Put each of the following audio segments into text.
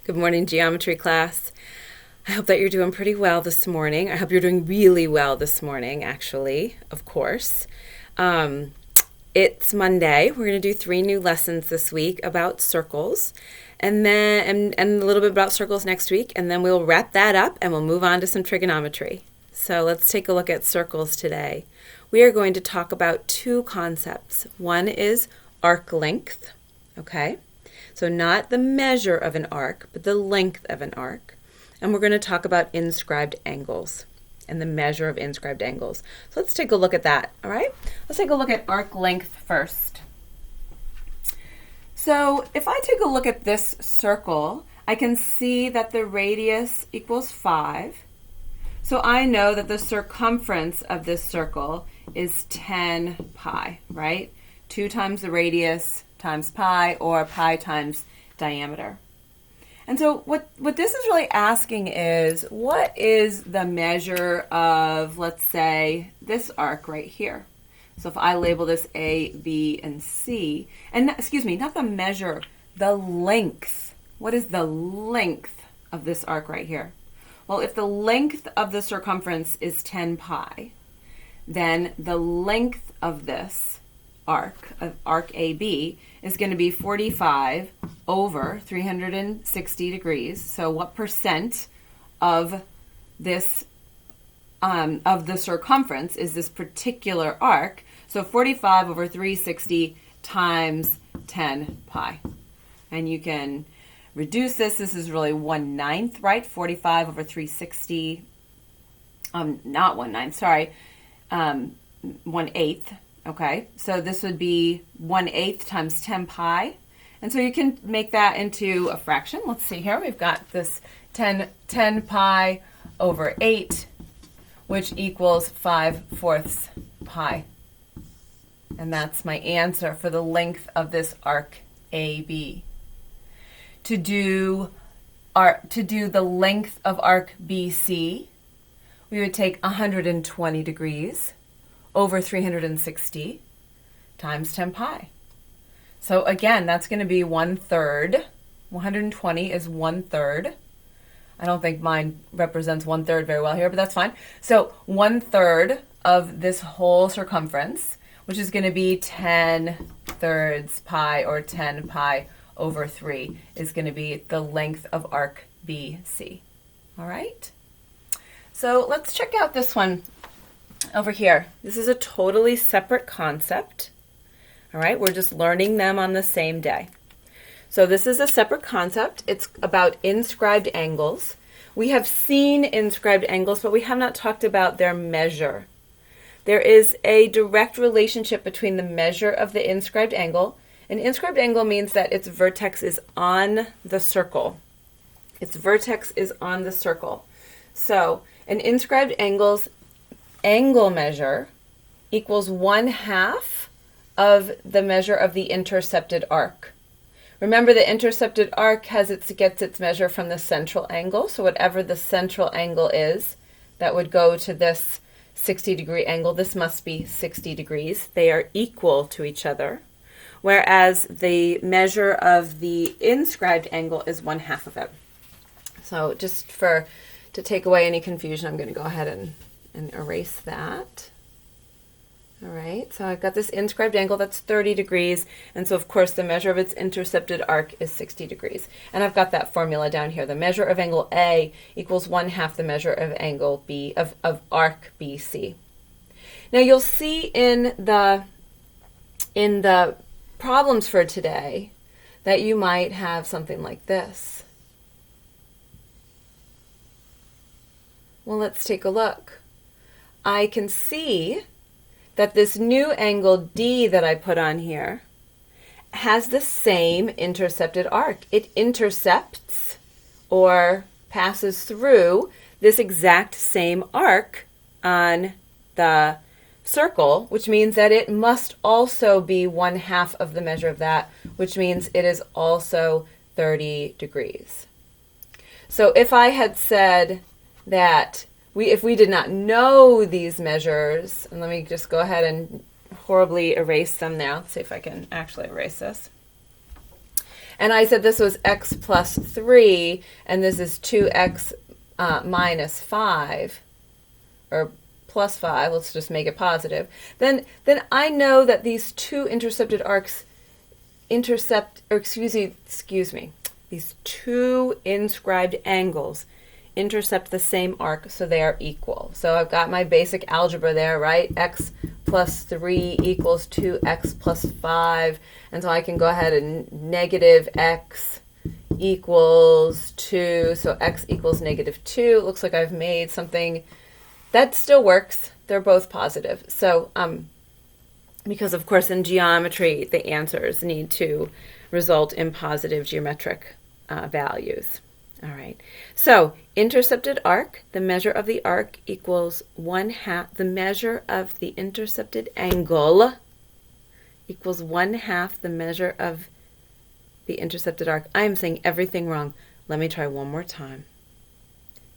Good morning, geometry class. I hope that you're doing pretty well this morning. I hope you're doing really well this morning, actually, of course. It's Monday. We're going to do 3 new lessons this week about circles, and then and a little bit about circles next week, and then we'll wrap that up and we'll move on to some trigonometry. So let's take a look at circles today. We are going to talk about 2 concepts. One is arc length, okay? So not the measure of an arc, but the length of an arc. And we're going to talk about inscribed angles and the measure of inscribed angles. So let's take a look at that, all right? Let's take a look at arc length first. So if I take a look at this circle, I can see that the radius equals 5. So I know that the circumference of this circle is 10 pi, right? 2 times the radius times pi, or pi times diameter. And so what this is really asking is, what is the measure of, let's say, this arc right here? So if I label this A, B, and C, and excuse me, not the measure, the length. What is the length of this arc right here? Well, if the length of the circumference is 10 pi, then the length of this arc AB, is going to be 45 over 360 degrees. So what percent of this of the circumference is this particular arc? So 45 over 360 times 10 pi. And you can reduce this. This is really 1/9, right? 45 over 360, not 1/9, sorry, 1/8. Okay, so this would be 1/8 times 10 pi. And so you can make that into a fraction. Let's see here. We've got this 10 pi over 8, which equals 5/4 pi. And that's my answer for the length of this arc AB. To do the length of arc BC, we would take 120 degrees over 360 times 10 pi. So again, that's going to be 1/3. 120 is 1/3. I don't think mine represents 1/3 very well here, but that's fine. So 1/3 of this whole circumference, which is going to be 10/3 pi, or 10 pi over 3, is going to be the length of arc BC. All right? So let's check out this one over here. This is a totally separate concept. All right, we're just learning them on the same day. So this is a separate concept. It's about inscribed angles. We have seen inscribed angles, but we have not talked about their measure. There is a direct relationship between the measure of the inscribed angle. An inscribed angle means that its vertex is on the circle. Its vertex is on the circle. So an inscribed angle's angle measure equals 1/2 of the measure of the intercepted arc. Remember, the intercepted arc gets its measure from the central angle. So whatever the central angle is, that would go to this 60-degree angle. This must be 60 degrees. They are equal to each other. Whereas the measure of the inscribed angle is 1/2 of it. So just to take away any confusion, I'm going to go ahead and erase that. All right, so I've got this inscribed angle that's 30 degrees, and so of course the measure of its intercepted arc is 60 degrees. And I've got that formula down here. The measure of angle A equals 1/2 the measure of angle B, of arc BC. Now you'll see in the problems for today that you might have something like this. Well, let's take a look. I can see that this new angle D that I put on here has the same intercepted arc. It intercepts or passes through this exact same arc on the circle, which means that it must also be 1/2 of the measure of that, which means it is also 30 degrees. So if I had said that if we did not know these measures, and let me just go ahead and horribly erase them now. Let's see if I can actually erase this. And I said this was x plus 3, and this is 2x minus 5, or plus 5, let's just make it positive, then I know that these two intercepted arcs excuse me, these two inscribed angles intercept the same arc, so they are equal. So I've got my basic algebra there, right? X plus 3 equals 2x plus 5. And so I can go ahead and negative x equals 2. So x equals negative 2. It looks like I've made something that still works. They're both positive. So because, of course, in geometry, the answers need to result in positive geometric values. All right, so intercepted arc, the measure of the arc equals 1/2, the measure of the intercepted angle equals 1/2 the measure of the intercepted arc. I am saying everything wrong. Let me try one more time.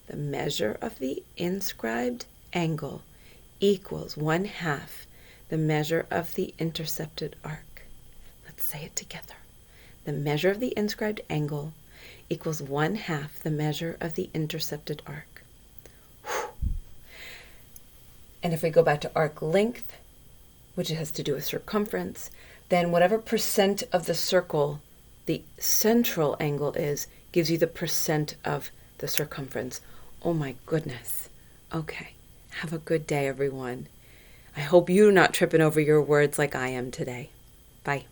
The measure of the inscribed angle equals 1/2 the measure of the intercepted arc. Let's say it together. The measure of the inscribed angle equals 1/2 the measure of the intercepted arc. Whew. And if we go back to arc length, which has to do with circumference, then whatever percent of the circle the central angle is, gives you the percent of the circumference. Oh my goodness. Okay. Have a good day, everyone. I hope you're not tripping over your words like I am today. Bye.